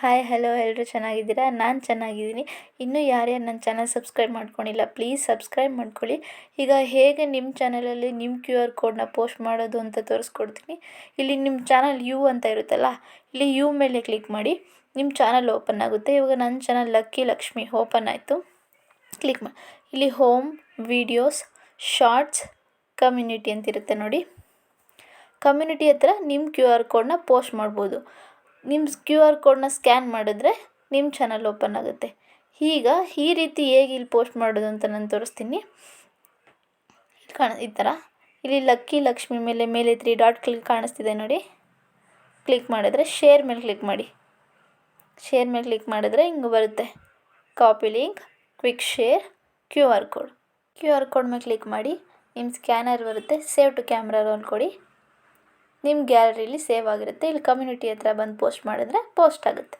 Hi hello ಎಲ್ಲರೂ ಚೆನ್ನಾಗಿದ್ದೀರಾ? ನಾನು ಚೆನ್ನಾಗಿದ್ದೀನಿ. ಇನ್ನೂ ಯಾರ್ಯಾರು ನನ್ನ ಚಾನಲ್ ಸಬ್ಸ್ಕ್ರೈಬ್ ಮಾಡ್ಕೊಂಡಿಲ್ಲ ಪ್ಲೀಸ್ ಸಬ್ಸ್ಕ್ರೈಬ್ ಮಾಡ್ಕೊಳ್ಳಿ. ಈಗ ಹೇಗೆ ನಿಮ್ಮ ಚಾನಲಲ್ಲಿ ನಿಮ್ಮ QR ಕೋಡ್ನ ಪೋಸ್ಟ್ ಮಾಡೋದು ಅಂತ ತೋರಿಸ್ಕೊಡ್ತೀನಿ. ಇಲ್ಲಿ ನಿಮ್ಮ ಚಾನಲ್ ಯು ಅಂತ ಇರುತ್ತಲ್ಲ, ಇಲ್ಲಿ ಯು ಮೇಲೆ ಕ್ಲಿಕ್ ಮಾಡಿ. ನಿಮ್ಮ ಚಾನಲ್ ಓಪನ್ ಆಗುತ್ತೆ. ಇವಾಗ ನನ್ನ ಚಾನಲ್ ಲಕ್ಕಿ ಲಕ್ಷ್ಮಿ ಓಪನ್ ಆಯಿತು. ಕ್ಲಿಕ್ ಮಾಡಿ. ಇಲ್ಲಿ ಹೋಮ್, ವೀಡಿಯೋಸ್, ಶಾರ್ಟ್ಸ್, ಕಮ್ಯುನಿಟಿ ಅಂತಿರುತ್ತೆ ನೋಡಿ. ಕಮ್ಯುನಿಟಿ ಹತ್ರ ನಿಮ್ಮ QR ಕೋಡ್ನ ಪೋಸ್ಟ್ ಮಾಡ್ಬೋದು. ನಿಮ್ಮ QR ಕೋಡ್ನ ಸ್ಕ್ಯಾನ್ ಮಾಡಿದ್ರೆ ನಿಮ್ಮ ಚಾನಲ್ ಓಪನ್ ಆಗುತ್ತೆ. ಈಗ ಈ ರೀತಿ ಹೇಗೆ ಇಲ್ಲಿ ಪೋಸ್ಟ್ ಮಾಡೋದು ಅಂತ ನಾನು ತೋರಿಸ್ತೀನಿ. ಈ ಥರ ಇಲ್ಲಿ ಲಕ್ಕಿ ಲಕ್ಷ್ಮಿ ಮೇಲೆ 3 ಡಾಟ್ ಕಾಣಿಸ್ತಿದೆ ನೋಡಿ. ಕ್ಲಿಕ್ ಮಾಡಿದ್ರೆ ಶೇರ್ ಮೇಲೆ ಕ್ಲಿಕ್ ಮಾಡಿ. ಶೇರ್ ಮೇಲೆ ಕ್ಲಿಕ್ ಮಾಡಿದ್ರೆ ಹಿಂಗೆ ಬರುತ್ತೆ. Copy link, quick share, QR code ಮೇಲೆ ಕ್ಲಿಕ್ ಮಾಡಿ. ನಿಮ್ಮ ಸ್ಕ್ಯಾನರ್ ಬರುತ್ತೆ. ಸೇವ್ ಟು ಕ್ಯಾಮ್ರಾ ರೋಲ್ ಕೊಡಿ. ನಿಮ್ಮ ಗ್ಯಾಲರಿಲಿ ಸೇವ್ ಆಗಿರುತ್ತೆ. ಇಲ್ಲಿ ಕಮ್ಯುನಿಟಿ ಹತ್ರ ಬಂದು ಪೋಸ್ಟ್ ಮಾಡಿದ್ರೆ ಪೋಸ್ಟ್ ಆಗುತ್ತೆ.